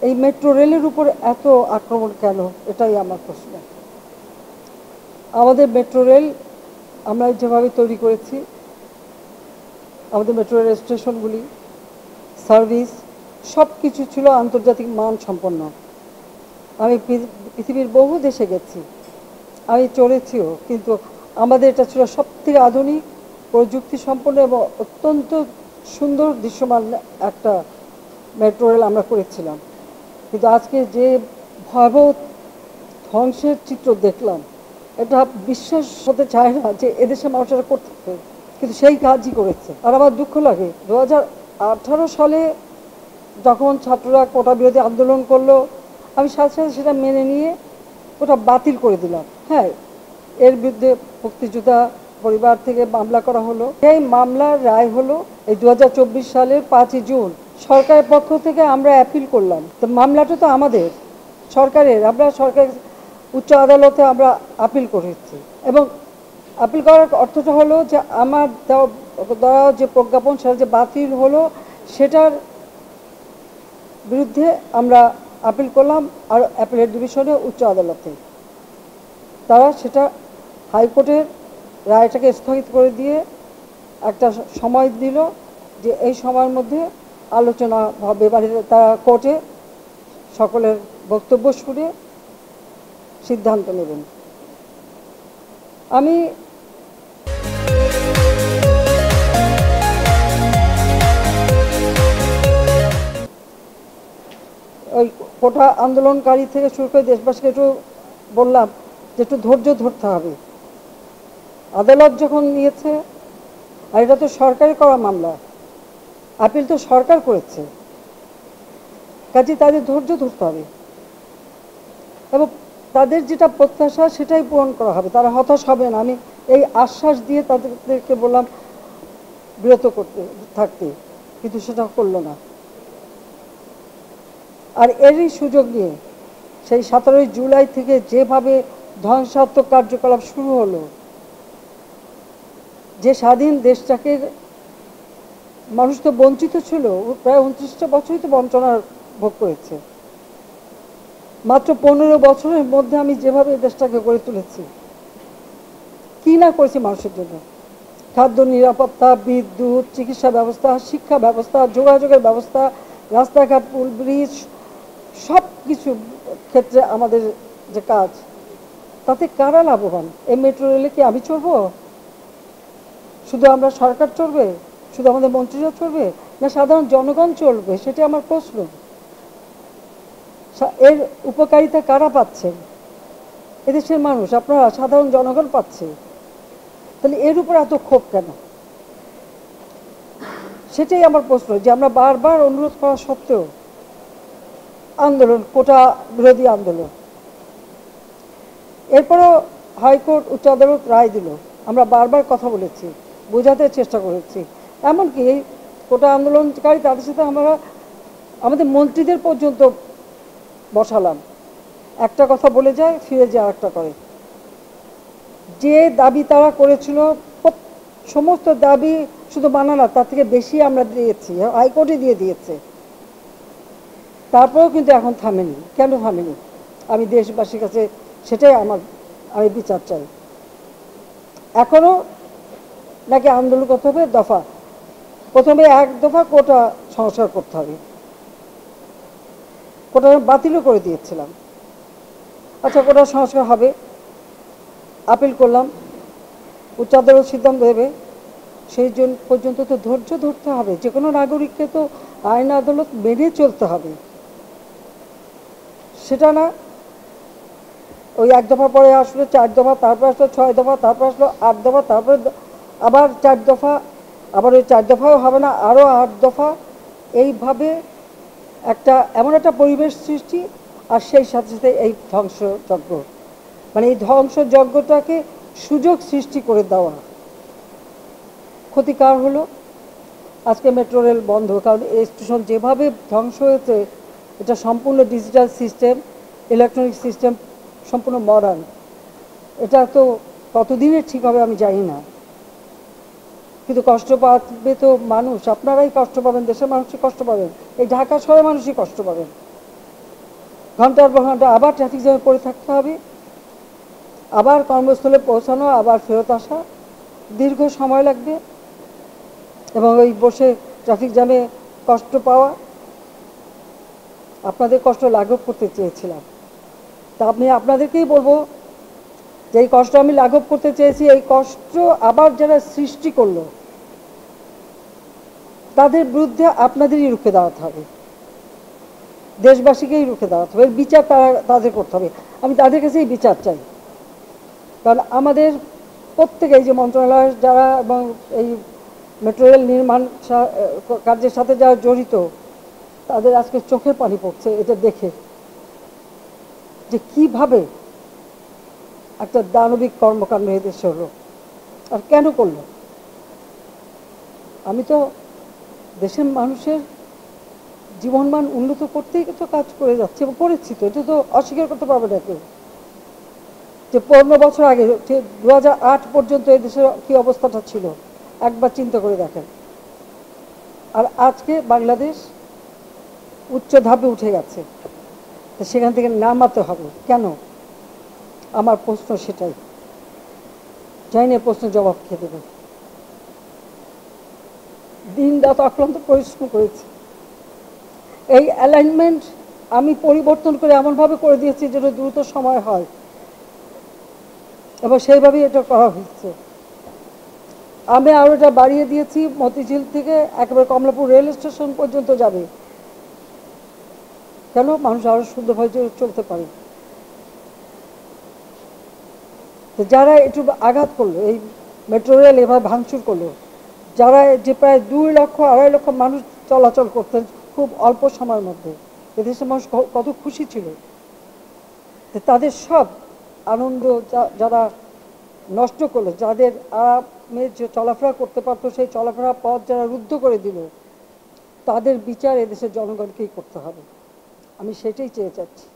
এই মেট্রো রেলের উপর এত আক্রমণ কেন, এটাই আমার প্রশ্ন। আমাদের মেট্রো রেল আমরা যেভাবে তৈরি করেছি, আমাদের মেট্রো রেল স্টেশনগুলি, সার্ভিস, সব কিছু ছিল আন্তর্জাতিক মান সম্পন্ন। আমি পৃথিবীর বহু দেশে গেছি, আমি চড়েছিও, কিন্তু আমাদের এটা ছিল সবথেকে আধুনিক, প্রযুক্তি সম্পন্ন এবং অত্যন্ত সুন্দর দৃশ্যমান একটা মেট্রো রেল আমরা করেছিলাম। কিন্তু আজকে যে ভয়াবহ ধ্বংসের চিত্র দেখলাম, এটা বিশ্বাস হতে চায় না যে এদেশের মানুষেরা করতে পারে, কিন্তু সেই কাজই করেছে। আর আমার দুঃখ লাগে 2018 সালে যখন ছাত্ররা কোটা বিরোধী আন্দোলন করলো, আমি সাথে সাথে সেটা মেনে নিয়ে ওটা বাতিল করে দিলাম। হ্যাঁ, এর বিরুদ্ধে মুক্তিযোদ্ধা পরিবার থেকে মামলা করা হলো, সেই মামলার রায় হলো এই 2024 সালের 5ই জুন। সরকারের পক্ষ থেকে আমরা অ্যাপিল করলাম, তো মামলাটা তো আমাদের সরকারের, আমরা সরকারের উচ্চ আদালতে আমরা আপিল করেছি, এবং আপিল করার অর্থটা হলো যে আমার দেওয়া যে প্রজ্ঞাপন সেটা যে বাতিল হলো, সেটার বিরুদ্ধে আমরা আপিল করলাম আর অ্যাপিলেট ডিভিশনে উচ্চ আদালতে। তারা সেটা হাইকোর্টের রায়টাকে স্থগিত করে দিয়ে একটা সময় দিল যে এই সময়ের মধ্যে আলোচনা হবে, তারা কোর্টে সকলের বক্তব্য শুনে সিদ্ধান্ত নেবেন। আমি ওই কোটা আন্দোলনকারী থেকে শুরু করে দেশবাসীকে একটু বললাম যে একটু ধৈর্য ধরতে হবে। আদালত যখন নিয়েছে, আর এটা তো সরকারি করা মামলা, আপিল তো সরকার করেছে, কাজে তাদের ধৈর্য ধরতে হবে এবং তাদের যেটা প্রত্যাশা সেটাই পূরণ করা হবে, তারা হতাশ হবে না। আমি এই আশ্বাস দিয়ে তাদেরকে বললাম বিরত করতে থাকতে, কিন্তু সেটা করলো না। আর এরই সুযোগ নিয়ে সেই 17 জুলাই থেকে যেভাবে ধ্বংসাত্মক কার্যকলাপ শুরু হলো, যে স্বাধীন দেশটাকে মানুষ তো বঞ্চিত ছিল, প্রায় 29টা বছরই তো বঞ্চনার ভোগ করেছে। মাত্র 15 বছরের মধ্যে আমি যেভাবে দেশটাকে গড়ে তুলেছি, কি না করেছি মানুষের জন্য, খাদ্য নিরাপত্তা, বিদ্যুৎ, চিকিৎসা ব্যবস্থা, শিক্ষা ব্যবস্থা, যোগাযোগের ব্যবস্থা, রাস্তাঘাট, পুল, ব্রিজ, সব কিছু ক্ষেত্রে আমাদের যে কাজ, তাতে কারা লাভবান? এই মেট্রো রেলে কি আমি চড়বো? শুধু আমরা সরকার চড়বে? শুধু আমাদের মন্ত্রীরা চড়বে? না সাধারণ জনগণ চলবে? সেটা আমার প্রশ্ন। এর উপকারিতা কারা পাচ্ছেন? এদেশের মানুষ, আপনারা, সাধারণ জনগণ পাচ্ছে। তাহলে এর উপর এত ক্ষোভ কেন? সেটাই আমার প্রশ্ন, যে আমরা বারবার অনুরোধ করা সত্ত্বেও আন্দোলন, কোটা বিরোধী আন্দোলন। এরপরও হাইকোর্ট, উচ্চ আদালত রায় দিল, আমরা বারবার কথা বলেছি, বোঝাতে চেষ্টা করেছি, এমনকি কোটা আন্দোলনকারী তাদের সাথে আমরা আমাদের মন্ত্রীদের পর্যন্ত বসালাম। একটা কথা বলে যায়, ফিরে যায় আরেকটা করে। যে দাবি তারা করেছিল, সমস্ত দাবি শুধু মানা না, তার থেকে বেশি আমরা দিয়েছি, হাইকোর্টে দিয়ে দিয়েছে। তারপরেও কিন্তু এখন থামেনি। কেন থামেনি? আমি দেশবাসীর কাছে সেটাই আমি বিচার চাই। এখনো নাকি আন্দোলন করতে হবে দফা, প্রথমে 1 দফা কোটা সংস্কার করতে হবে, কোটা বাতিলও করে দিয়েছিলাম। আচ্ছা, কোটা সংস্কার হবে, আপিল করলাম, উচ্চ আদালত সিদ্ধান্ত দেবে, সেই জন্য পর্যন্ত তো ধৈর্য ধরতে হবে। যে কোনো নাগরিককে তো আইন আদালত মেনে চলতে হবে, সেটা না ওই 1 দফা পরে আসলো 4 দফা, তারপর আসলো 6 দফা, তারপর আসলো 8 দফা, তারপরে আবার 4 দফা, আবার ওই 4 দফাও হবে না, আরও 8 দফা। এইভাবে এমন একটা পরিবেশ সৃষ্টি, আর সেই সাথে সাথে এই ধ্বংসযজ্ঞ, মানে এই ধ্বংসযজ্ঞটাকে সুযোগ সৃষ্টি করে দেওয়া। ক্ষতিকার হলো আজকে মেট্রো রেল বন্ধ, কারণ এই স্টেশন যেভাবে ধ্বংস হয়েছে, এটা সম্পূর্ণ ডিজিটাল সিস্টেম, ইলেকট্রনিক সিস্টেম, সম্পূর্ণ মডার্ন। এটা তো কতদিনের ঠিক হবে আমি জানি না, কিন্তু কষ্ট পাবে তো মানুষ, আপনারাই কষ্ট পাবেন, দেশের মানুষই কষ্ট পাবেন, এই ঢাকা শহরের মানুষই কষ্ট পাবেন। ঘন্টার পর ঘন্টা আবার ট্রাফিক জ্যামে পড়ে থাকতে হবে, আবার কর্মস্থলে পৌঁছানো, আবার ফেরত আসা, দীর্ঘ সময় লাগবে এবং ওই বসে ট্রাফিক জ্যামে কষ্ট পাওয়া। আপনাদের কষ্ট লাঘব করতে চেয়েছিলাম, তা আমি আপনাদেরকেই বলবো যে এই কষ্ট আমি লাঘব করতে চেয়েছি, এই কষ্ট আবার যারা সৃষ্টি করলো তাদের বিরুদ্ধে আপনাদেরই রুখে দাঁড়াতে হবে, দেশবাসীকেই রুখে দাঁড়াতে হবে, বিচার তাদের করতে হবে। আমি তাদের কাছেই বিচার চাই, কারণ আমাদের প্রত্যেকে এই যে মন্ত্রণালয়ের যারা এবং এই মেট্রো রেল নির্মাণ কার্যের সাথে যারা জড়িত তাদের আজকে চোখের পানি পড়ছে এটা দেখে, যে কিভাবে একটা দানবিক কর্মকাণ্ড এদেশে হলো আর কেন করলো। আমি তো দেশের মানুষের জীবনমান উন্নত করতেই তো কাজ করে যাচ্ছি এবং করেছি, তো এটা তো অস্বীকার করতে পারবে না কেউ। যে 15 বছর আগে 2008 পর্যন্ত এই দেশের কী অবস্থাটা ছিল একবার চিন্তা করে দেখেন, আর আজকে বাংলাদেশ উচ্চ ধাপে উঠে গেছে, তো সেখান থেকে নামাতে হবে কেন? আমার প্রশ্ন সেটাই, জানি না প্রশ্নের জবাব খেয়ে দেবে। দিন রাত অক্লান্ত পরিশ্রম করেছি, এই অ্যালাইনমেন্ট আমি পরিবর্তন করে এমনভাবে করে দিয়েছি যেন দ্রুত সময় হয় এবং সেইভাবেই এটা করা হচ্ছে। আমি আরও এটা বাড়িয়ে দিয়েছি, মতিঝিল থেকে একেবারে কমলাপুর রেল স্টেশন পর্যন্ত যাবে, কেন? মানুষ আরও সুন্দরভাবে চলতে পারে। তো যারা একটু আঘাত করলো, এই মেট্রো রেল এভাবে ভাঙচুর করলো, যারা যে প্রায় 2 লক্ষ 2.5 লক্ষ মানুষ চলাচল করতেন খুব অল্প সময়ের মধ্যে, এদেশের মানুষ কত খুশি ছিল, তাদের সব আনন্দ যারা নষ্ট করলো, যাদের আরামে যে চলাফেরা করতে পারতো সেই চলাফেরা পথ যারা রুদ্ধ করে দিল, তাদের বিচার এদেশের জনগণকেই করতে হবে। আমি সেটাই চেয়ে যাচ্ছি।